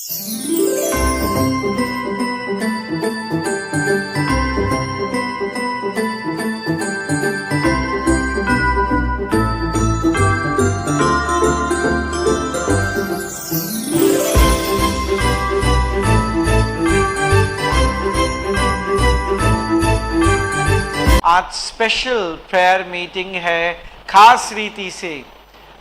आज special prayer meeting है खास रीति से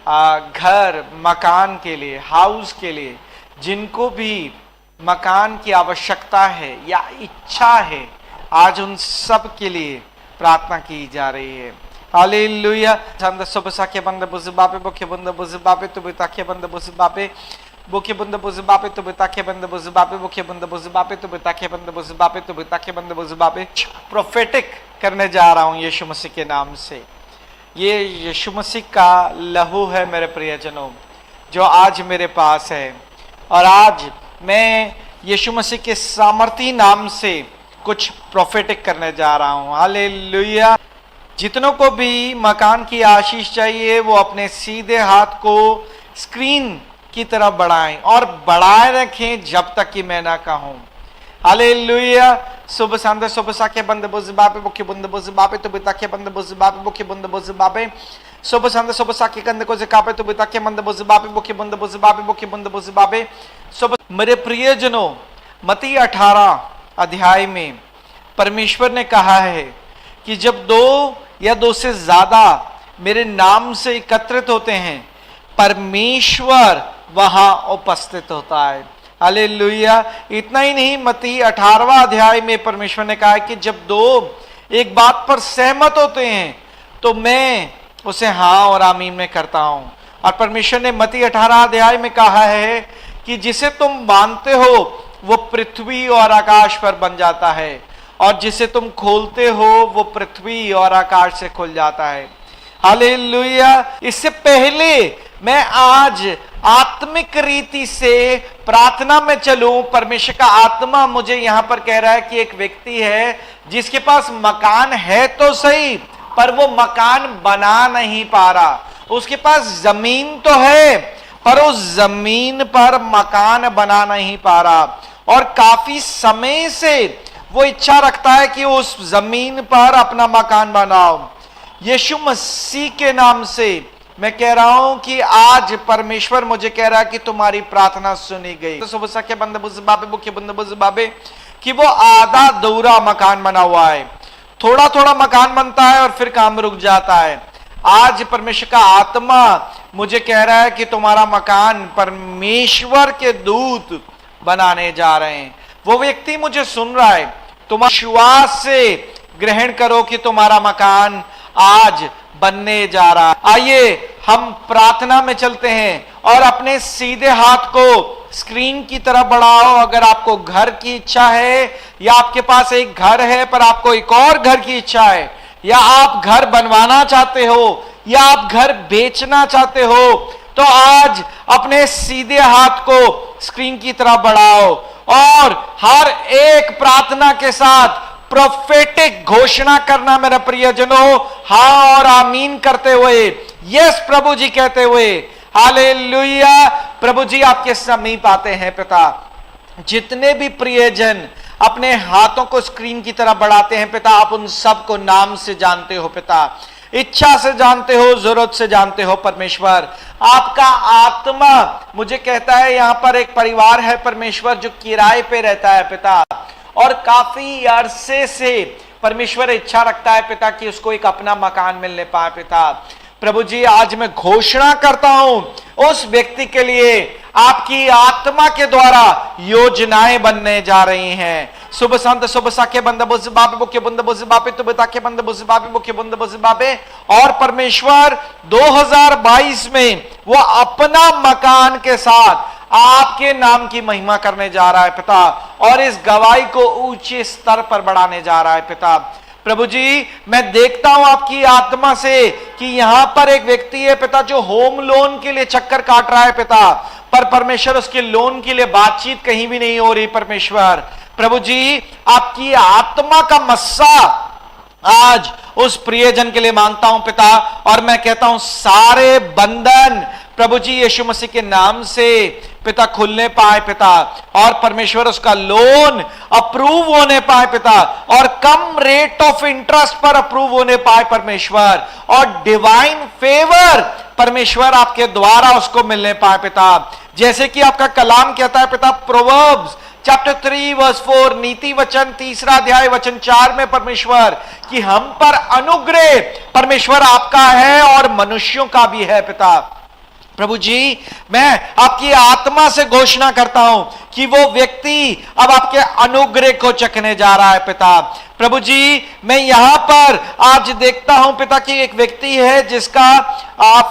घर मकान के लिए, हाउस के लिए, जिनको भी मकान की आवश्यकता है या इच्छा है, आज उन सब के लिए प्रार्थना की जा रही है। हालेलुया। चंद सुबसाके बंद बुज़बापे बोके बंद बुज़बापे तो बिताके बंद बुज़बापे बोके बंद बुज़बापे तो बिताके बंद बुज़बापे बोके बंद बुज़बापे तो बिताके बंद बुज़बापे तो बिताके बंद बुज़बापे प्रोफेटिक करने जा रहा हूं यीशु मसीह के नाम से। ये यीशु मसीह का लहू है मेरे प्रियजनों, जो आज मेरे पास है, और आज मैं यीशु मसीह के सामर्थी नाम से कुछ प्रोफेटिक करने जा रहा हूं। हालेलुया। जितनों को भी मकान की आशीष चाहिए वो अपने सीधे हाथ को स्क्रीन की तरफ बढ़ाएं और बढ़ाए रखें जब तक कि मैं ना कहूं। हालेलुया। सुबह सांदे सुबह साके बंद बुज़बापे बुके बंद बुज़बापे तो बिताके बंद बुज़बापे बुके बंद बुज़बापे सुबह सांदे सुबह साके कंद को ज़कापे तो बिताके बंद बुज़बापे बुके बंद बुज़बापे बुके बंद बुज़बापे सुबह। मेरे प्रियजनों, मत्ती 18 अध्याय में परमेश्वर ने कहा है कि जब दो या दो से ज्यादा मेरे नाम से एकत्रित होते हैं, परमेश्वर वहां उपस्थित होता है। हालेलुया। इतना ही नहीं, मत्ती 18वां अध्याय में परमेश्वर ने कहा है कि जब दो एक बात पर सहमत होते हैं तो मैं उसे हाँ और आमीन में करता हूं। और परमेश्वर ने मत्ती 18 अध्याय में कहा है कि जिसे तुम मानते हो वो पृथ्वी और आकाश पर बन जाता है, और जिसे तुम खोलते हो वो पृथ्वी और आकाश से खुल जाता है। हालेलुया। इससे पहले मैं आज आत्मिक रीति से प्रार्थना में चलूं, परमेश्वर का आत्मा मुझे यहां पर कह रहा है कि एक व्यक्ति है जिसके पास मकान है तो सही, पर वो मकान बना नहीं पा रहा। उसके पास जमीन तो है पर उस जमीन पर मकान बना नहीं पा रहा, और काफी समय से वो इच्छा रखता है कि उस जमीन पर अपना मकान बनाओ। यीशु मसीह के नाम से मैं कह रहा हूं कि आज परमेश्वर मुझे कह रहा है कि तुम्हारी प्रार्थना सुनी गई। तो सुबह के बंद बुज़बापे बुके बंद बुज़बापे कि वो आधा अधूरा मकान बना हुआ है, थोड़ा थोड़ा मकान बनता है और फिर काम रुक जाता है। आज परमेश्वर का आत्मा मुझे कह रहा है कि तुम्हारा मकान परमेश्वर के दूत बनाने जा रहे हैं। वो व्यक्ति मुझे सुन रहा है, तुम विश्वास से ग्रहण करो कि तुम्हारा मकान आज बनने जा रहा है। आइए हम प्रार्थना में चलते हैं और अपने सीधे हाथ को स्क्रीन की तरफ बढ़ाओ। अगर आपको घर की इच्छा है, या आपके पास एक घर है पर आपको एक और घर की इच्छा है, या आप घर बनवाना चाहते हो, या आप घर बेचना चाहते हो, तो आज अपने सीधे हाथ को स्क्रीन की तरफ बढ़ाओ और हर एक प्रार्थना के साथ प्रोफेटिक घोषणा करना मेरे प्रियजनों, हाँ और आमीन करते हुए, यस प्रभु जी कहते हुए। हालेलुया। प्रभु जी आपके समीप आते हैं पिता। जितने भी प्रियजन अपने हाथों को स्क्रीन की तरफ बढ़ाते हैं पिता, आप उन सबको नाम से जानते हो पिता, इच्छा से जानते हो, जरूरत से जानते हो परमेश्वर। आपका आत्मा मुझे कहता है यहां पर एक परिवार है परमेश्वर जो किराए पे रहता है पिता, और काफी अरसे से परमेश्वर इच्छा रखता है पिता कि उसको एक अपना मकान मिलने पाए पिता। प्रभु जी आज मैं घोषणा करता हूं उस व्यक्ति के लिए आपकी आत्मा के द्वारा योजनाएं बनने जा रही हैं। सुबह संत सुबह साके बंद बुज़बापे बुके बंद बुज़बापे तो बिताके बंद बुज़बापे बुके बंद बुज़बापे, और परमेश्वर 2022 में वो अपना मकान के साथ आपके नाम की महिमा करने जा रहा है पिता, और इस गवाही को ऊंचे स्तर पर बढ़ाने जा रहा है पिता। प्रभु जी मैं देखता हूं आपकी आत्मा से कि यहां पर एक व्यक्ति है पिता जो होम लोन के लिए चक्कर काट रहा है पिता, पर परमेश्वर उसके लोन के लिए बातचीत कहीं भी नहीं हो रही परमेश्वर। प्रभु जी आपकी आत्मा का मस्सा आज उस प्रियजन के लिए मांगता हूं पिता, और मैं कहता हूं सारे बंधन प्रभु जी यीशु मसीह के नाम से पिता खुलने पाए पिता, और परमेश्वर उसका लोन अप्रूव होने पाए पिता, और कम रेट ऑफ इंटरेस्ट पर अप्रूव होने पाए परमेश्वर, और डिवाइन फेवर परमेश्वर आपके द्वारा उसको मिलने पाए पिता। जैसे कि आपका कलाम कहता है पिता, प्रोवर्ब्स चैप्टर 3 वर्स 4, नीति वचन 3 अध्याय वचन 4 में परमेश्वर कि हम पर अनुग्रह परमेश्वर आपका है और मनुष्यों का भी है पिता। प्रभु जी, मैं आपकी आत्मा से घोषणा करता हूं कि वो व्यक्ति अब आपके अनुग्रह को चखने जा रहा है पिता। प्रभु जी, मैं यहां पर आज देखता हूं पिता कि एक व्यक्ति है जिसका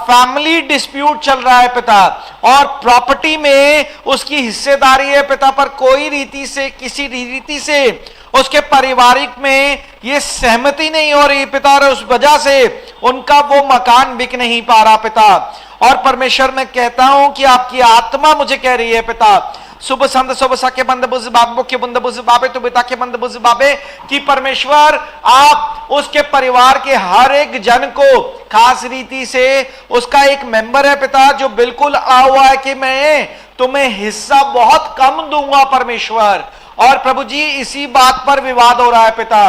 फैमिली डिस्प्यूट चल रहा है पिता, और प्रॉपर्टी में उसकी हिस्सेदारी है पिता, पर कोई रीति से, किसी रीति से उसके पारिवारिक में ये सहमति नहीं हो रही पिता, और उस वजह से उनका वो मकान बिक नहीं पा रहा पिता। और परमेश्वर मैं कहता हूं कि आपकी आत्मा मुझे कह रही है पिता, सुबह संत सुबह साके बंद बुज बाबे के बंद बुज बाबे तो बिता के बंद बुज बाबे, कि परमेश्वर आप उसके परिवार के हर एक जन को खास रीति से उसका एक मेंबर है पिता जो बिल्कुल आ हुआ है कि मैं तुम्हें हिस्सा बहुत कम दूंगा परमेश्वर। और प्रभु जी, इसी बात पर विवाद हो रहा है पिता।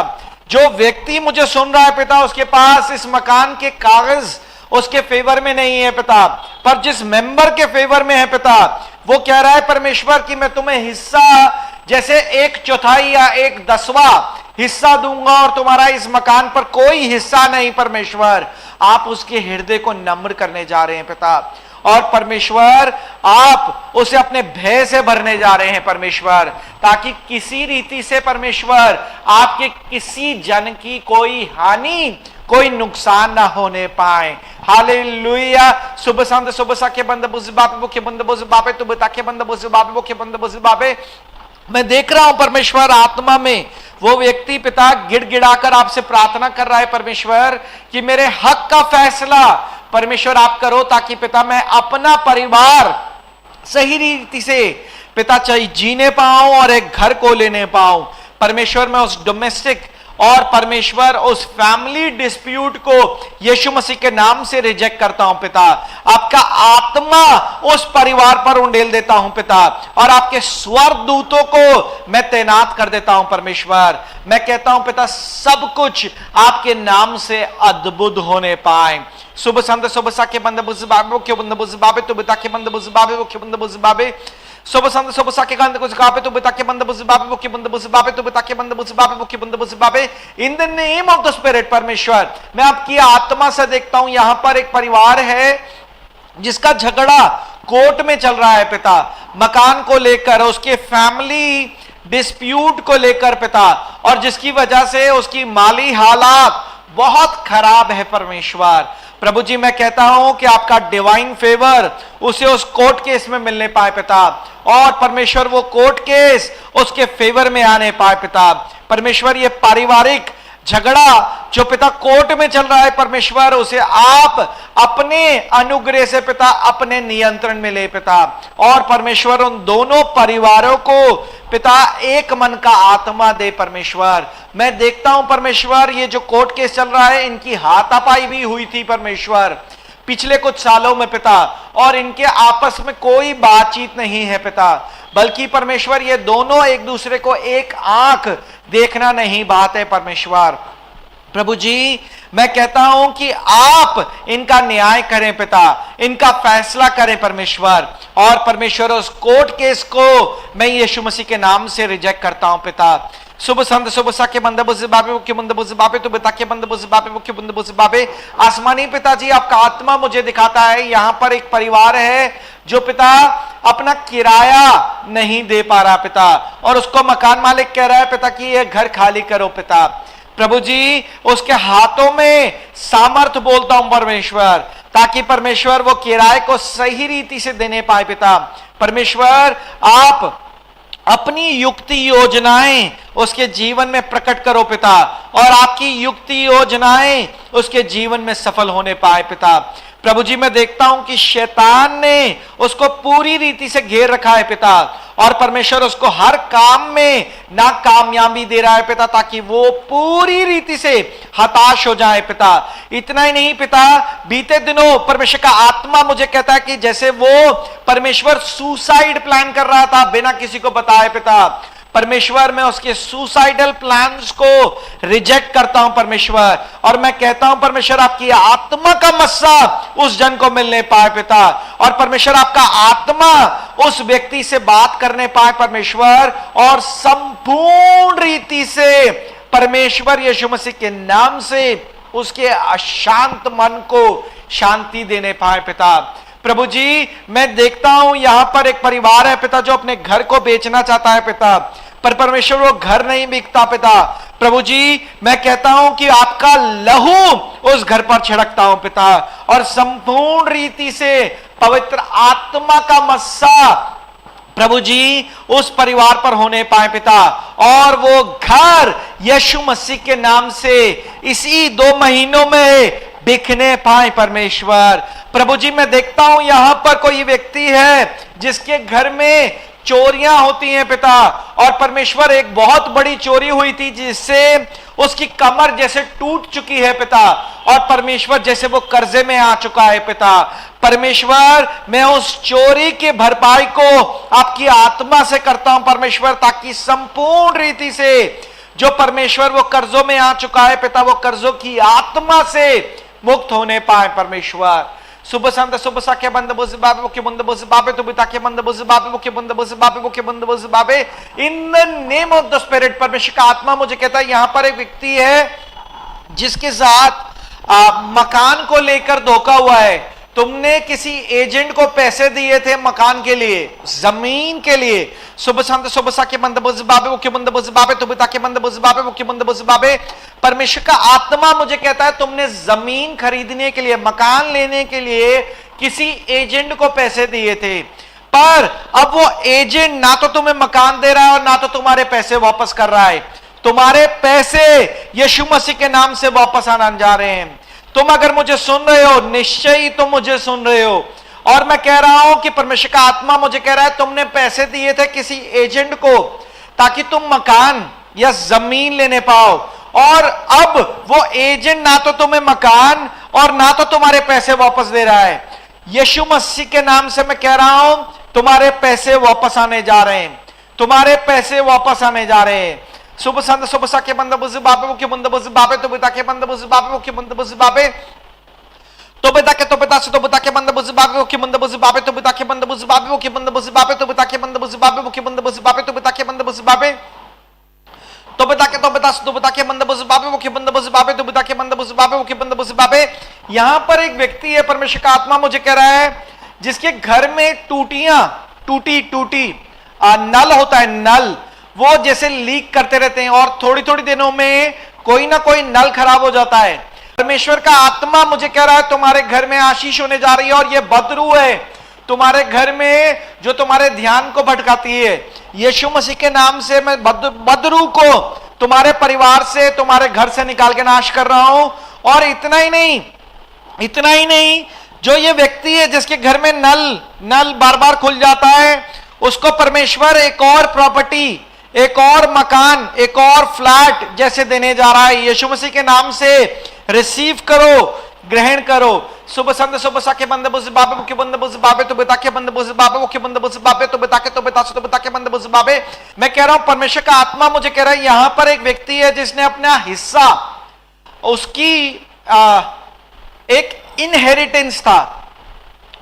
जो व्यक्ति मुझे सुन रहा है पिता, उसके पास इस मकान के कागज उसके फेवर में नहीं है पिता, पर जिस मेंबर के फेवर में है पिता, वो कह रहा है परमेश्वर कि मैं तुम्हें हिस्सा जैसे 1/4 या 1/10 हिस्सा दूंगा और तुम्हारा इस मकान पर कोई हिस्सा नहीं परमेश्वर। आप उसके हृदय को नम्र करने जा रहे हैं पिता, और परमेश्वर आप उसे अपने भय से भरने जा रहे हैं परमेश्वर, ताकि किसी रीति से परमेश्वर आपके किसी जन की कोई हानि, कोई नुकसान ना होने पाए। हालेलुया। सुबह संत सुबह सा के बंद बुझ बापे वो के बंद बुझ बापे तो बता के बंद बुझ बापे वो के बंद बुझ बापे। मैं देख रहा हूं परमेश्वर आत्मा में वो व्यक्ति पिता गिड़गिड़ाकर आपसे प्रार्थना कर रहा है परमेश्वर कि मेरे हक का फैसला परमेश्वर आप करो, ताकि पिता मैं अपना परिवार सही रीति से पिता चाहिए जीने पाऊं और एक घर को लेने पाऊं परमेश्वर। मैं उस डोमेस्टिक और परमेश्वर उस फैमिली डिस्प्यूट को यीशु मसीह के नाम से रिजेक्ट करता हूं पिता। आपका आत्मा उस परिवार पर उंडेल देता हूं पिता, और आपके स्वर्गदूतों को मैं तैनात कर देता हूं परमेश्वर। मैं कहता हूं पिता सब कुछ आपके नाम से अद्भुत होने पाए। सुबह संत सुबह सा के बंद बुझ बाबे के बंद बुझ बाबे तो बिता के बंद बुझ बाबे वो के बंद बुझ बाबे। सुबह संत सुबह सा के गंद कुछ कापे तो बिता के बंद बुझ बाबे वो के बंद बुझ बाबे तो बिता के बंद बुझ बाबे वो के बंद बुझ बाबे। In the name of the spirit परमेश्वर, मैं आपकी आत्मा से देखता हूं यहां पर एक परिवार है जिसका झगड़ा कोर्ट में चल रहा है पिता, मकान को लेकर, उसके फैमिली डिस्प्यूट को लेकर पिता, और जिसकी वजह से उसकी माली हालात बहुत खराब है परमेश्वर। प्रभु जी, मैं कहता हूं कि आपका डिवाइन फेवर उसे उस कोर्ट केस में मिलने पाए पिता, और परमेश्वर वो कोर्ट केस उसके फेवर में आने पाए पिता। परमेश्वर ये पारिवारिक झगड़ा जो पिता कोर्ट में चल रहा है परमेश्वर, उसे आप अपने अनुग्रह से पिता अपने नियंत्रण में ले पिता, और परमेश्वर उन दोनों परिवारों को पिता एक मन का आत्मा दे परमेश्वर। मैं देखता हूं परमेश्वर ये जो कोर्ट केस चल रहा है इनकी हाथापाई भी हुई थी परमेश्वर पिछले कुछ सालों में पिता, और इनके आपस में कोई बातचीत नहीं है पिता, बल्कि परमेश्वर ये दोनों एक दूसरे को एक आंख देखना नहीं बात है परमेश्वर। प्रभु जी, मैं कहता हूं कि आप इनका न्याय करें पिता, इनका फैसला करें परमेश्वर, और परमेश्वर उस कोर्ट केस को मैं यीशु मसीह के नाम से रिजेक्ट करता हूं पिता। सुबह संत सुबह सा के बंद बुझ बाबे वो के बंद बुझ बाबे तो बिता के बंद बुझ बाबे वो के बंद बुझ बाबे। आसमानी पिताजी, आपका आत्मा मुझे दिखाता है यहां पर एक परिवार है जो पिता अपना किराया नहीं दे पा रहा पिता, और उसको मकान मालिक कह रहा है पिता कि ये घर खाली करो पिता। प्रभु जी, उसके हाथों में सामर्थ बोलता हूं परमेश्वर, ताकि परमेश्वर वो किराए को सही रीति से देने पाए पिता। परमेश्वर आप अपनी युक्ति योजनाएं उसके जीवन में प्रकट करो पिता, और आपकी युक्ति योजनाएं उसके जीवन में सफल होने पाए पिता। प्रभु जी, मैं देखता हूं कि शैतान ने उसको पूरी रीति से घेर रखा है पिता, और परमेश्वर उसको हर काम में ना कामयाबी दे रहा है पिता, ताकि वो पूरी रीति से हताश हो जाए पिता। इतना ही नहीं पिता, बीते दिनों परमेश्वर का आत्मा मुझे कहता है कि जैसे वो परमेश्वर सुसाइड प्लान कर रहा था बिना किसी को बताए पिता, परमेश्वर मैं उसके सुसाइडल प्लान्स को रिजेक्ट करता हूं परमेश्वर, और मैं कहता हूं परमेश्वर आपकी आत्मा का मस्सा उस जन को मिलने पाए पिता, और परमेश्वर आपका आत्मा उस व्यक्ति से बात करने पाए परमेश्वर, और संपूर्ण रीति से परमेश्वर यीशु मसीह के नाम से उसके अशांत मन को शांति देने पाए पिता। प्रभु जी मैं देखता हूं यहां पर एक परिवार है पिता जो अपने घर को बेचना चाहता है पिता, पर परमेश्वर वो घर नहीं बिकता पिता। प्रभु जी मैं कहता हूं कि आपका लहू उस घर पर छिड़कता हूं पिता, और संपूर्ण रीति से पवित्र आत्मा का मस्सा प्रभु जी उस परिवार पर होने पाए पिता, और वो घर यीशु मसीह के नाम से इसी 2 महीनों में बिकने पाए परमेश्वर। प्रभु जी मैं देखता हूं यहां पर कोई व्यक्ति है जिसके घर में चोरियां होती हैं पिता, और परमेश्वर एक बहुत बड़ी चोरी हुई थी जिससे उसकी कमर जैसे टूट चुकी है पिता, और परमेश्वर जैसे वो कर्जे में आ चुका है पिता। परमेश्वर मैं उस चोरी के भरपाई को आपकी आत्मा से करता हूं परमेश्वर, ताकि संपूर्ण रीति से जो परमेश्वर वो कर्जों में आ चुका है पिता, वो कर्जों की आत्मा से मुक्त होने पाए परमेश्वर। सुबह शांत सुबह साके बंद बोझ बाबे मुख्य बंद बोझ बाबे तो बिता के बंद बोझ बाबे मुख्य बंद बोझ बाबे मुख्य बंद बोझ बाबे, in the name of the spirit. परमेश्वर का आत्मा मुझे कहता है यहां पर एक व्यक्ति है जिसके साथ मकान को लेकर धोखा हुआ है। तुमने किसी एजेंट को पैसे दिए थे मकान के लिए, जमीन के लिए। सुबह शांत सुबह साके बंद बोझ बाबे मुख्य बंद बोझ बाबे तो बिता के बंद बोझ बाबे मुख्य बंद बोझ बाबे। परमेश्वर का आत्मा मुझे कहता है तुमने जमीन खरीदने के लिए, मकान लेने के लिए किसी एजेंट को पैसे दिए थे, पर अब वो एजेंट ना तो तुम्हें मकान दे रहा है और ना तो तुम्हारे पैसे वापस कर रहा है। तुम्हारे पैसे यीशु मसीह के नाम से वापस आने जा रहे हैं। तुम अगर मुझे सुन रहे हो, निश्चय ही तुम मुझे सुन रहे हो, और मैं कह रहा हूं कि परमेश्वर का आत्मा मुझे कह रहा है तुमने पैसे दिए थे किसी एजेंट को ताकि तुम मकान या जमीन लेने पाओ, और अब वो एजेंट ना तो तुम्हें मकान और ना तो तुम्हारे पैसे वापस दे रहा है। यीशु मसीह के नाम से मैं कह रहा हूं तुम्हारे पैसे वापस आने जा रहे हैं, तुम्हारे पैसे वापस आने जा रहे हैं। सुबह संत सुबह साके बंद बुझ बाबे मुख्य बंद बुझ बाबे तो बिता के बंद बुझ बाबे मुख्य बंद बुझ बाबे तो बिता के तो बिता से तो बिता के बंद बुझ बाबे मुख्य बंद बुझ बाबे तो बिता के बंद बुझ बाबे मुख्य बंद बुझ बाबे तो बिता के बंद बुझ बाबे मुख्य बंद बुझ बाबे तो बिता के बंद बुझ बाबे तो बिता के तो बिता से तो बिता के बंद बुझ बाबे मुख्य बंद बुझ बाबे तो बिता के बंद बुझ बाबे मुख्य बंद बुझ बाबे। यहां पर एक व्यक्ति है, परमेश्वर का आत्मा मुझे कह रहा है जिसके घर में टूटी नल होता है, नल वो जैसे लीक करते रहते हैं और थोड़ी थोड़ी दिनों में कोई ना कोई नल खराब हो जाता है। परमेश्वर का आत्मा मुझे कह रहा है तुम्हारे घर में आशीष होने जा रही है, और ये बदरू है तुम्हारे घर में जो तुम्हारे ध्यान को भटकाती है। यीशु मसीह के नाम से मैं बदरू को तुम्हारे परिवार से, तुम्हारे घर से निकाल के नाश कर रहा हूं। और इतना ही नहीं, जो ये व्यक्ति है जिसके घर में नल बार बार खुल जाता है, उसको परमेश्वर एक और प्रॉपर्टी, एक और मकान, एक और फ्लैट जैसे देने जा रहा है। यीशु मसीह के नाम से रिसीव करो, ग्रहण करो। सुबह संत सुबह साके बंद बुझ बाबे मुख्य बंद बुझ बाबे तो बिता के बंद बुझ बाबे मुख्य बंद बुझ बाबे तो बिता के तो बिता से तो बिता के बंद बुझ बाबे। मैं कह रहा हूं परमेश्वर का आत्मा मुझे कह रहा है यहां पर एक व्यक्ति है जिसने अपना हिस्सा, उसकी एक इनहेरिटेंस था,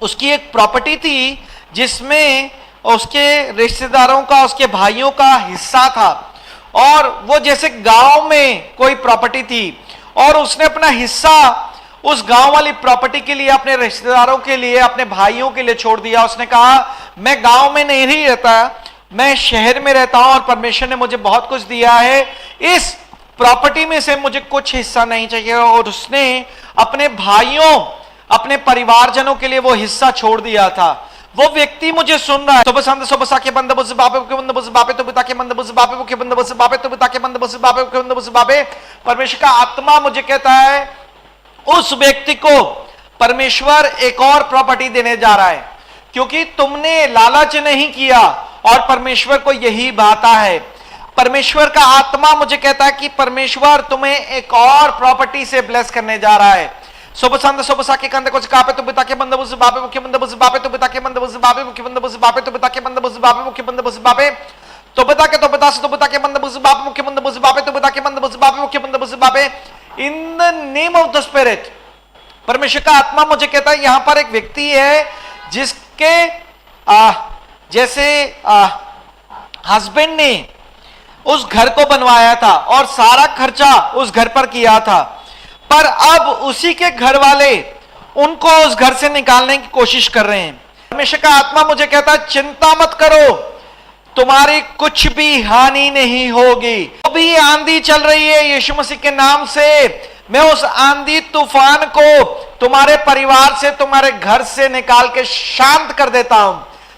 उसकी एक प्रॉपर्टी थी जिसमें उसके रिश्तेदारों का, उसके भाइयों का हिस्सा था, और वो जैसे गांव में कोई प्रॉपर्टी थी और उसने अपना हिस्सा उस गांव वाली प्रॉपर्टी के लिए, अपने रिश्तेदारों के लिए, अपने भाइयों के लिए छोड़ दिया। उसने कहा मैं गांव में नहीं रहता, मैं शहर में रहता हूं और परमेश्वर ने मुझे बहुत कुछ दिया है, इस प्रॉपर्टी में से मुझे कुछ हिस्सा नहीं चाहिए। और उसने अपने भाइयों, अपने परिवारजनों के लिए वो हिस्सा छोड़ दिया था। वो व्यक्ति मुझे सुन रहा है। सुबह संत सुबह साके बंद बुझ बाबे मुख्य बंद बुझ बाबे तो बिता के बंद बुझ बाबे मुख्य बंद बुझ बाबे तो बिता के बंद बुझ बाबे मुख्य बंद बुझ बाबे। परमेश्वर का आत्मा मुझे कहता है उस व्यक्ति को परमेश्वर एक और प्रॉपर्टी देने जा रहा है, क्योंकि तुमने लालच नहीं किया और परमेश्वर को यही भाता है। परमेश्वर का आत्मा मुझे कहता है कि परमेश्वर तुम्हें एक और प्रॉपर्टी से ब्लेस करने जा रहा है। सोबसंद सोबसा के कंधे कुछ कापे तो बिता के बंद बुझ बापे मुख्य बंद बुझ बापे तो बिता के बंद बुझ बापे मुख्य बंद बुझ बापे तो बिता के बंद बुझ बापे मुख्य बंद बुझ बापे तो बिता के बंद बुझ बापे मुख्य बंद बुझ बापे तो बिता के बंद बुझ बापे मुख्य बंद बुझ बापे। In the name of the spirit, परमेश्वर का आत्मा मुझे कहता है यहां पर एक व्यक्ति है जिसके जैसे हस्बैंड ने उस घर को बनवाया था और सारा खर्चा उस घर पर किया था, पर अब उसी के घर वाले उनको उस घर से निकालने की कोशिश कर रहे हैं। परमेश्वर का आत्मा मुझे कहता है चिंता मत करो, तुम्हारी कुछ भी हानि नहीं होगी। अभी ये आंधी चल रही है, यीशु मसीह के नाम से मैं उस आंधी तूफान को तुम्हारे परिवार से, तुम्हारे घर से निकाल के शांत कर देता हूं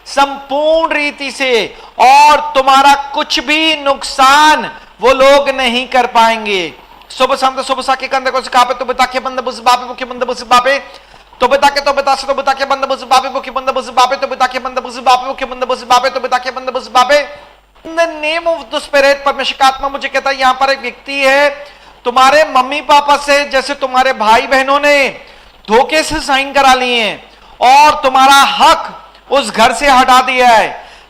संपूर्ण रीति से, और तुम्हारा कुछ भी नुकसान वो लोग नहीं कर पाएंगे। सुबह शाम सुबह सा के कंधे को कापे तो बता के बंद बुझ बापे मुख्य बंद बुझ बापे तो बता के बंद बुझ बापे मुख्य बंद बुझ बापे तो बता के बंद बुझ बापे मुख्य बंद बुझ बापे तो बता के बंद बुझ बापे। In the name of the spirit, परमेश्वर का आत्मा मुझे कहता है यहां पर एक व्यक्ति है, तुम्हारे मम्मी पापा से जैसे तुम्हारे भाई बहनों ने धोखे से साइन करा लिए हैं और तुम्हारा हक उस घर से हटा दिया है।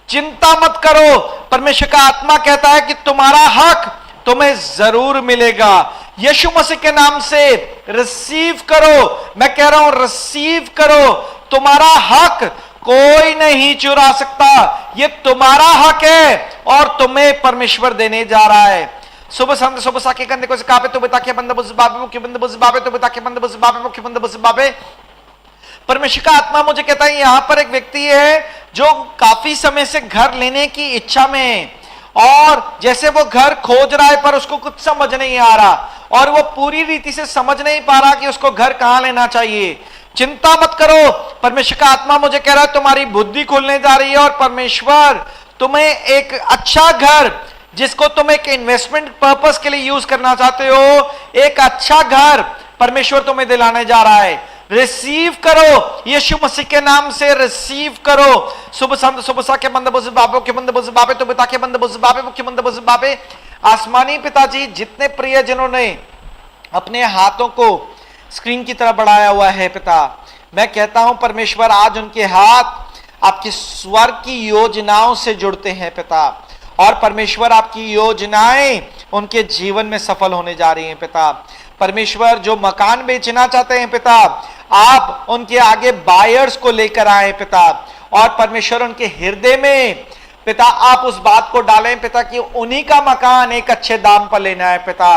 चिंता मत करो, परमेश्वर का आत्मा कहता है कि तुम्हारा हक तुम्हें जरूर मिलेगा। यीशु मसीह के नाम से रिसीव करो, मैं कह रहा हूं रिसीव करो। तुम्हारा हक कोई नहीं चुरा सकता, ये तुम्हारा हक है और तुम्हें परमेश्वर देने जा रहा है। सुबह संत सुबह साके कंधे को कापे तो बता के बंद बुझ बाबे मुख्य बंद बुझ बाबे तो बता के बंद बुझ बाबे मुख्य बंद बुझ बाबे। परमेश्वर का आत्मा मुझे कहता है यहां पर एक व्यक्ति है जो काफी समय से घर लेने की इच्छा में है और जैसे वो घर खोज रहा है पर उसको कुछ समझ नहीं आ रहा और वो पूरी रीति से समझ नहीं पा रहा कि उसको घर कहां लेना चाहिए। चिंता मत करो, परमेश्वर का आत्मा मुझे कह रहा है तुम्हारी बुद्धि खुलने जा रही है और परमेश्वर तुम्हें एक अच्छा घर, जिसको तुम एक इन्वेस्टमेंट पर्पस के लिए यूज करना चाहते हो, एक अच्छा घर परमेश्वर तुम्हें दिलाने जा रहा है। रिसीव करो, यीशु मसीह के नाम से रिसीव करो। सुबह संत सुबह सा के बंद बुझ बाबे के बंद बुझ बाबे तो बिता के बंद बुझ बाबे मुख्य बंद बुझ बाबे। आसमानी पिताजी, जितने प्रिय जनों ने अपने हाथों को स्क्रीन की तरफ बढ़ाया हुआ है पिता, मैं कहता हूं परमेश्वर आज उनके हाथ आपके स्वर्ग की योजनाओं से जुड़ते हैं पिता, और परमेश्वर आपकी योजनाएं उनके जीवन में सफल होने जा रही हैं पिता। परमेश्वर जो मकान बेचना चाहते हैं पिता, आप उनके आगे बायर्स को लेकर आए पिता, और परमेश्वर उनके हृदय में पिता आप उस बात को डालें पिता कि उन्हीं का मकान एक अच्छे दाम पर लेना है पिता।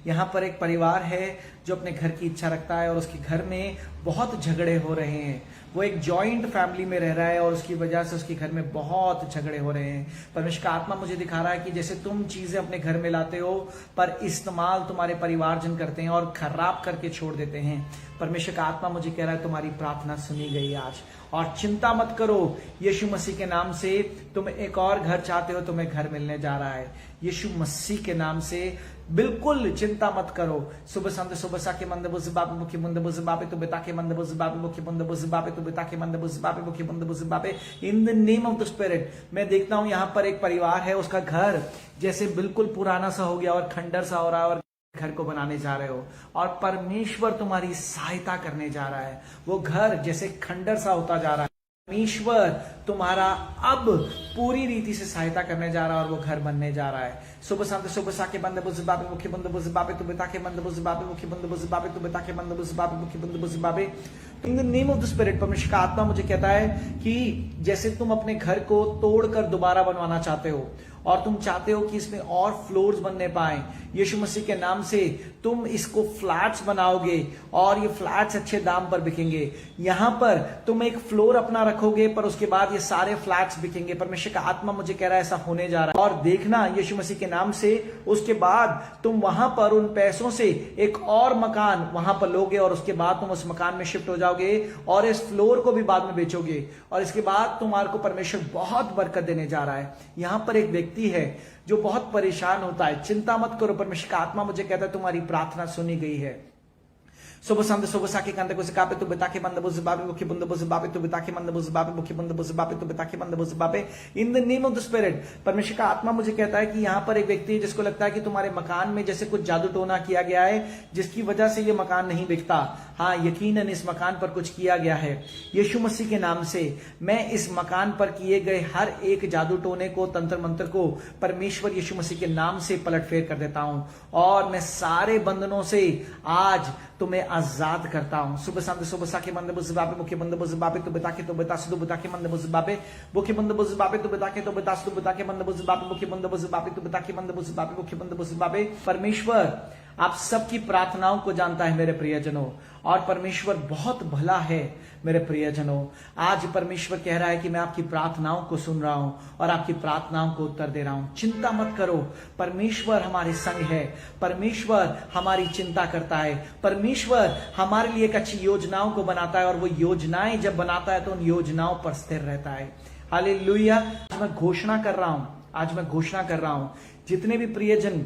यहाँ पर एक परिवार है जो अपने घर की इच्छा रखता है और उसके घर में बहुत झगड़े हो रहे हैं। वो एक जॉइंट फैमिली में रह रहा है और उसकी वजह से उसके घर में बहुत झगड़े हो रहे हैं। परमेश्वर का आत्मा मुझे दिखा रहा है कि जैसे तुम चीजें अपने घर में लाते हो पर इस्तेमाल तुम्हारे परिवारजन करते हैं और खराब करके छोड़ देते हैं। परमेश्वर का आत्मा मुझे कह रहा है तुम्हारी प्रार्थना सुनी गई आज, और चिंता मत करो, यीशु मसीह के नाम से तुम एक और घर चाहते हो, तुम्हें घर मिलने जा रहा है यीशु मसीह के नाम से। बिल्कुल चिंता मत करो। सुबह संत सुबह सा के मंद बुझ बाबे मुख्य बंद बुझ बाबे तो बिता के मंद बुझ बाबे मुख्य बंद बुझ बाबे तो बिता के मंद बुझ बाबे मुख्य बंद बुझ बाबे। In the name of the spirit, मैं देखता हूं यहाँ पर एक परिवार है, उसका घर जैसे बिल्कुल पुराना सा हो गया और खंडर सा हो रहा है और घर को बनाने जा रहे हो और परमेश्वर तुम्हारी सहायता करने जा रहा है। वो घर जैसे खंडर सा होता जा रहा है, परमेश्वर तुम्हारा अब पूरी रीति से सहायता करने जा रहा है और वो घर बनने जा रहा है। सुबह शांति सुबह सा के बंद बुझ बाबे मुख्य बंद बुझ बाबे तो बिता के बंद बुझ बाबे मुख्य बंद बुझ बाबे तो बिता के बंद बुझ बाबे मुख्य बंद बुझ बाबे। In the name of the spirit, परमेश्वर का आत्मा मुझे कहता है कि जैसे तुम अपने घर को तोड़कर दोबारा बनवाना चाहते हो और तुम चाहते हो कि इसमें और फ्लोर्स बनने पाए, यीशु मसीह के नाम से तुम इसको फ्लैट्स बनाओगे और ये फ्लैट्स अच्छे दाम पर बिकेंगे। यहां पर तुम एक फ्लोर अपना रखोगे पर उसके बाद ये सारे फ्लैट्स बिकेंगे। परमेश्वर का आत्मा मुझे कह रहा है ऐसा होने जा रहा है, और देखना यीशु मसीह के नाम से उसके बाद तुम वहां पर उन पैसों से एक और मकान वहां पर लोगे और उसके बाद तुम उस मकान में शिफ्ट हो जाओगे और इस फ्लोर को भी बाद में बेचोगे और इसके बाद तुम्हारे को परमेश्वर बहुत बरकत देने जा रहा है। यहां पर एक व्यक्ति व्यक्ति है जो बहुत परेशान होता है, चिंता मत करो, परमेश्वर का आत्मा मुझे कहता है तुम्हारी प्रार्थना सुनी गई है। Sobo sande sobo saki kante kusi kape tu betake manda buzi babe mukhi bunda buzi babe tu betake manda buzi babe mukhi bunda buzi babe tu betake manda buzi babe in the name of the spirit। परमेश्वर का आत्मा मुझे कहता है कि यहाँ पर एक व्यक्ति है जिसको लगता है कि तुम्हारे मकान में जैसे कुछ जादू टोना किया गया है जिसकी वजह से ये मकान नहीं बिकता। हाँ, यकीनन इस मकान पर कुछ किया गया है। यीशु मसीह के नाम से मैं इस मकान पर किए गए हर एक जादू टोने को, तंत्र मंत्र को परमेश्वर यीशु मसीह के नाम से पलटफेर कर देता हूं और मैं सारे बंधनों से आज तुम्हें आजाद करता हूं। सुबह शांति सुबह साके मंद बुज़बाबे मुख्य बंद बुज़बाबे तो बता के तो बता सुदु बता के मंद बुज़बाबे मुख्य बंद बुज़बाबे तो बता के तो बता सुदु बता के मंद बुज़बाबे मुख्य बंद बुज़बाबे तो बता के मंद बुज़बाबे मुख्य बंद बुज़बाबे। परमेश्वर आप सबकी प्रार्थनाओं को जानता है मेरे प्रियजनों, और परमेश्वर बहुत भला है मेरे प्रियजनों। आज परमेश्वर कह रहा है कि मैं आपकी प्रार्थनाओं को सुन रहा हूं और आपकी प्रार्थनाओं को उत्तर दे रहा हूं। चिंता मत करो, परमेश्वर हमारे संग है, परमेश्वर हमारी चिंता करता है, परमेश्वर हमारे लिए एक अच्छी योजनाओं को बनाता है और वो योजनाएं जब बनाता है तो उन योजनाओं पर स्थिर रहता है। हालेलुया। आज मैं घोषणा कर रहा हूं जितने भी प्रियजन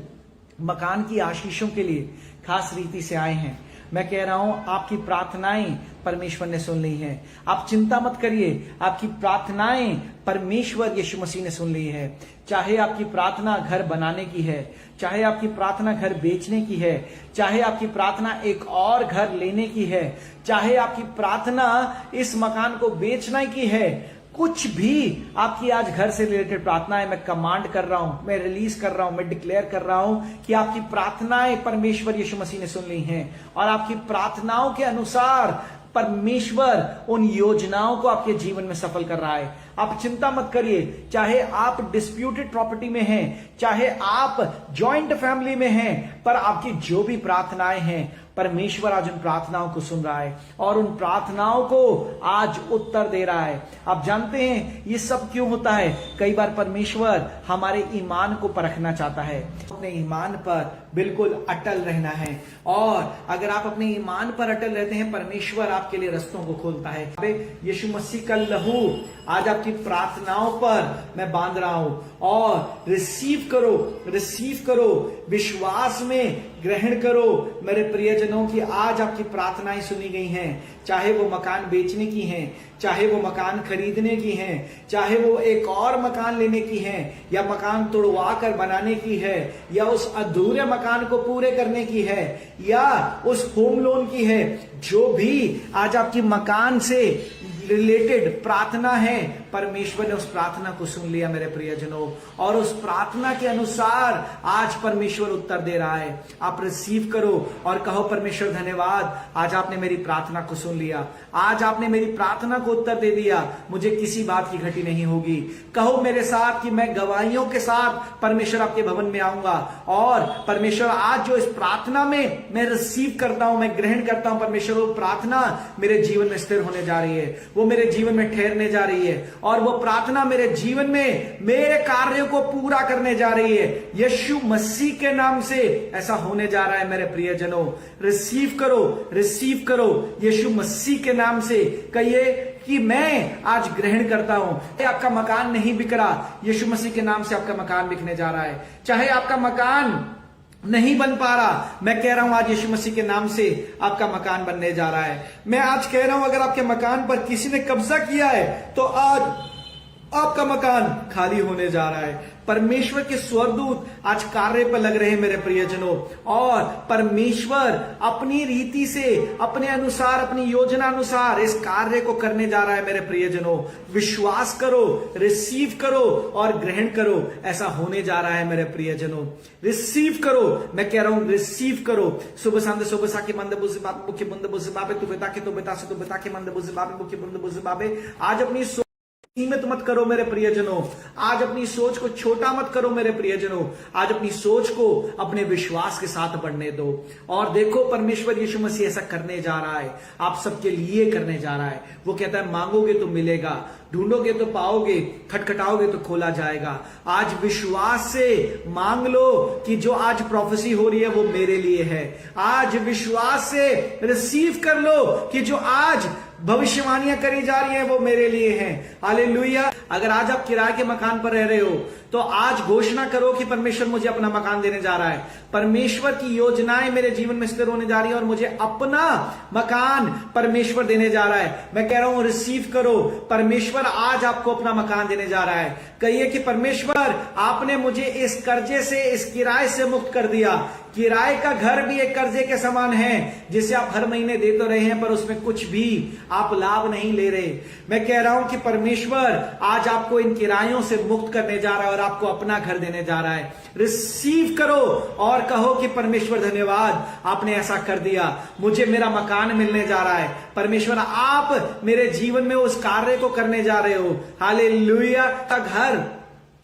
मकान की आशीषों के लिए खास रीति से आए हैं, मैं कह रहा हूं आपकी प्रार्थनाएं परमेश्वर ने सुन ली है। आप चिंता मत करिए, आपकी प्रार्थनाएं परमेश्वर यीशु मसीह ने सुन ली है। चाहे आपकी प्रार्थना घर बनाने की है, चाहे आपकी प्रार्थना घर बेचने की है, चाहे आपकी प्रार्थना एक और घर लेने की है, चाहे आपकी प्रार्थना इस मकान को बेचने की है, कुछ भी आपकी आज घर से रिलेटेड प्रार्थनाएं मैं कमांड कर रहा हूं, मैं रिलीज कर रहा हूं, मैं डिक्लेयर कर रहा हूं कि आपकी प्रार्थनाएं परमेश्वर यीशु मसीह ने सुन ली हैं और आपकी प्रार्थनाओं के अनुसार परमेश्वर उन योजनाओं को आपके जीवन में सफल कर रहा है। आप चिंता मत करिए, चाहे आप डिस्प्यूटेड प्रॉपर्टी में हैं, चाहे आप जॉइंट फैमिली में हैं, पर आपकी जो भी प्रार्थनाएं हैं परमेश्वर आज उन प्रार्थनाओं को सुन रहा है और उन प्रार्थनाओं को आज उत्तर दे रहा है। आप जानते हैं ये सब क्यों होता है? कई बार परमेश्वर हमारे ईमान को परखना चाहता है। अपने ईमान पर बिल्कुल अटल रहना है, और अगर आप अपने ईमान पर अटल रहते हैं परमेश्वर आपके लिए रास्तों को खोलता है। यीशु मसीह का लहू आज आपकी प्रार्थनाओं पर मैं बांध रहा हूं, और रिसीव करो, विश्वास में ग्रहण करो मेरे प्रियजनों की आज आपकी प्रार्थनाएं सुनी गई हैं। चाहे वो मकान बेचने की हैं, चाहे वो मकान खरीदने की हैं, चाहे वो एक और मकान लेने की हैं, या मकान तोड़वा कर बनाने की है, या उस अधूरे मकान को पूरे करने की है, या उस होम लोन की है, जो भी आज आपकी मकान से रिलेटेड प्रार्थना है परमेश्वर ने उस प्रार्थना को सुन लिया मेरे प्रियजनों, और उस प्रार्थना के अनुसार आज परमेश्वर उत्तर दे रहा है। आप रिसीव करो और कहो परमेश्वर धन्यवाद, आज आपने मेरी प्रार्थना को सुन लिया, आज आपने मेरी प्रार्थना को उत्तर दे दिया, मुझे किसी बात की घटी नहीं होगी। कहो मेरे साथ कि मैं गवाहियों के साथ परमेश्वर आपके भवन में आऊंगा, और परमेश्वर आज जो इस प्रार्थना में मैं रिसीव करता हूं, मैं ग्रहण करता हूं, परमेश्वर वो प्रार्थना मेरे जीवन में स्थिर होने जा रही है, वो मेरे जीवन में ठहरने जा रही है, और वो प्रार्थना मेरे जीवन में मेरे कार्यों को पूरा करने जा रही है। यीशु मसीह के नाम से ऐसा होने जा रहा है मेरे प्रियजनों। रिसीव करो यीशु मसीह के नाम से। कहिए कि मैं आज ग्रहण करता हूं। आपका मकान नहीं बिक रहा, यीशु मसीह के नाम से आपका मकान बिकने जा रहा है। चाहे आपका मकान नहीं बन पा रहा, मैं कह रहा हूं आज यीशु मसीह के नाम से आपका मकान बनने जा रहा है। मैं आज कह रहा हूं अगर आपके मकान पर किसी ने कब्जा किया है तो आज आपका मकान खाली होने जा रहा है। परमेश्वर के स्वर्गदूत आज कार्य पर लग रहे हैं मेरे प्रियजनों, और परमेश्वर अपनी रीति से, अपने अनुसार, अपनी योजना अनुसार इस कार्य को करने जा रहा है मेरे प्रियजनों। विश्वास करो, रिसीव करो और ग्रहण करो, ऐसा होने जा रहा है मेरे प्रियजनों। रिसीव करो, मैं कह रहा हूं रिसीव करो। सुबह सांदे सुबह साके मंद बुझे बाबे मुख्य बंद बुझे बाबे तू बेता के तो बेता से तो बेता के मंद बुझे बाबे मुख्य बंद बुझे बाबे। आज अपनी सीमित मत करो मेरे प्रियजनों, आज अपनी सोच को छोटा मत करो मेरे प्रियजनों, आज अपनी सोच को अपने विश्वास के साथ बढ़ने दो। और देखो परमेश्वर यीशु मसीह ऐसा करने जा रहा है, आप सबके लिए करने जा रहा है। वो कहता है मांगोगे तो मिलेगा, ढूंढोगे तो पाओगे, खटखटाओगे तो खोला जाएगा। आज विश्वास से मांग लो कि जो आज प्रोफेसी हो रही है वो मेरे लिए है। आज विश्वास से रिसीव कर लो कि जो आज भविष्यवाणियां करी जा रही है वो मेरे लिए हैं। हालेलुया। अगर आज आप किराए के मकान पर रह रहे हो तो आज घोषणा करो कि परमेश्वर मुझे अपना मकान देने जा रहा है। परमेश्वर की योजनाएं मेरे जीवन में स्थिर होने जा रही है और मुझे अपना मकान परमेश्वर देने जा रहा है। मैं कह रहा हूं रिसीव करो, परमेश्वर आज आपको अपना मकान देने जा रहा है। कहिए कि परमेश्वर आपने मुझे इस कर्जे से, इस किराए से मुक्त कर दिया। किराए का घर भी एक कर्जे के समान है जिसे आप हर महीने दे तो रहे हैं पर उसमें कुछ भी आप लाभ नहीं ले रहे। मैं कह रहा हूं कि परमेश्वर आज आपको इन किरायों से मुक्त करने जा रहा है और आपको अपना घर देने जा रहा है। रिसीव करो और कहो कि परमेश्वर धन्यवाद, आपने ऐसा कर दिया, मुझे मेरा मकान मिलने जा रहा है। परमेश्वर आप मेरे जीवन में उस कार्य को करने जा रहे हो। हालेलुया। का घर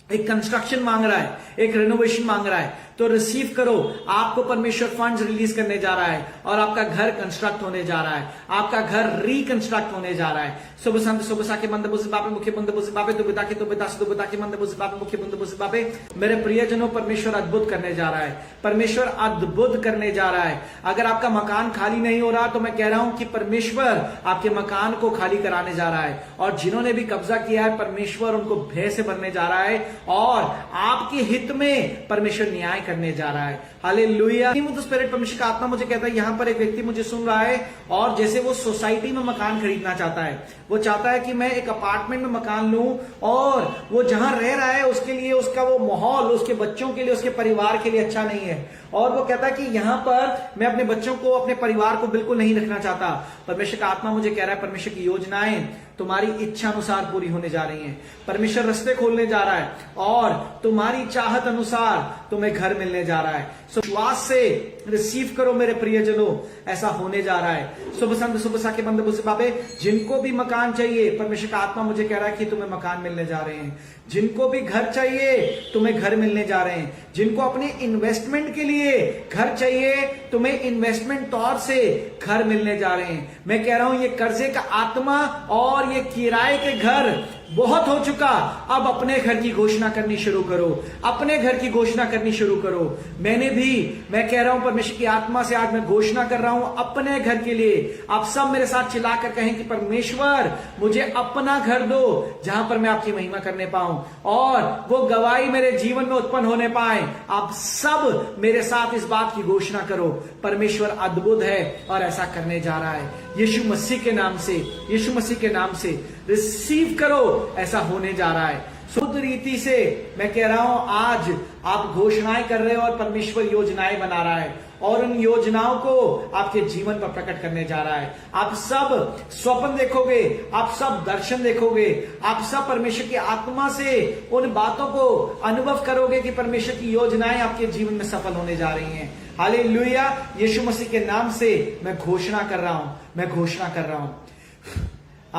एक कंस्ट्रक्शन मांग रहा है, एक रेनोवेशन मांग रहा है, तो रिसीव करो। आपको परमेश्वर फंड्स रिलीज करने जा रहा है और आपका घर कंस्ट्रक्ट होने जा रहा है, आपका घर रिकंस्ट्रक्ट होने जा रहा है। सुबह संत सुबह साके मंद बुझ बापे मुख्य बंद बुझ बापे तो बिता के मंद बुझ बापे मुख्य बंद बुझ बापे। मेरे प्रियजनों, परमेश्वर अद्भुत करने जा रहा है, परमेश्वर अद्भुत करने जा रहा है। अगर आपका मकान खाली नहीं हो रहा तो मैं कह रहा हूं कि परमेश्वर आपके मकान को खाली कराने जा रहा है और जिन्होंने भी कब्जा किया है परमेश्वर उनको भय से भरने जा रहा है और आपके हित में परमेश्वर न्याय करने जा रहा है। हालेलुया। स्पिरिट, परमेश्वर का आत्मा मुझे कहता है यहां पर एक व्यक्ति मुझे सुन रहा है और जैसे वो सोसाइटी में मकान खरीदना चाहता है, वो चाहता है कि मैं एक अपार्टमेंट में मकान लूं और वो जहां रह रहा है उसके लिए उसका वो माहौल उसके बच्चों के लिए, उसके परिवार के लिए अच्छा नहीं है और वो कहता है कि यहां पर मैं अपने बच्चों को, अपने परिवार को बिल्कुल नहीं रखना चाहता। परमेश्वर का आत्मा मुझे कह रहा है परमेश्वर की योजनाएं तुम्हारी इच्छा अनुसार पूरी होने जा रही हैं। परमेश्वर रास्ते खोलने जा रहा है और तुम्हारी चाहत अनुसार तुम्हें घर मिलने जा रहा है। विश्वास से रिसीव करो मेरे प्रियजनों, ऐसा होने जा रहा है। सुबह संत सुबह साके बंद बुझ बाबे, जिनको भी मकान चाहिए परमेश्वर का आत्मा मुझे कह रहा है कि तुम्हें मकान मिलने जा रहे हैं। जिनको भी घर चाहिए तुम्हें घर मिलने जा रहे हैं। जिनको अपने इन्वेस्टमेंट के लिए घर चाहिए तुम्हें इन्वेस्टमेंट तौर से घर मिलने जा रहे हैं। मैं कह रहा हूं ये कर्जे का आत्मा और ये किराए के घर बहुत हो चुका, अब अपने घर की घोषणा करनी शुरू करो, अपने घर की घोषणा करनी शुरू करो। मैं कह रहा हूं परमेश्वर की आत्मा से आज मैं घोषणा कर रहा हूं अपने घर के लिए। आप सब मेरे साथ चिल्लाकर कहें कि परमेश्वर मुझे अपना घर दो जहां पर मैं आपकी महिमा करने पाऊं और वो गवाही मेरे जीवन में उत्पन्न होने पाए। आप सब मेरे साथ इस बात की घोषणा करो, परमेश्वर अद्भुत है और ऐसा करने जा रहा है। यीशु मसीह के नाम से, यीशु मसीह के नाम से रिसीव करो, ऐसा होने जा रहा है। शुद्ध रीति से मैं कह रहा हूं आज आप घोषणाएं कर रहे हो और परमेश्वर योजनाएं बना रहा है और उन योजनाओं को आपके जीवन पर प्रकट करने जा रहा है। आप सब स्वप्न देखोगे, आप सब दर्शन देखोगे, आप सब परमेश्वर की आत्मा से उन बातों को अनुभव करोगे कि परमेश्वर की योजनाएं आपके जीवन में सफल होने जा रही हैं। हालेलुया। यीशु मसीह के नाम से मैं घोषणा कर रहा हूं, मैं घोषणा कर रहा हूं।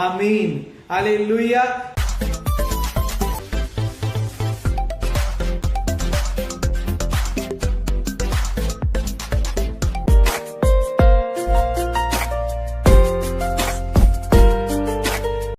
आमीन। हालेलुया।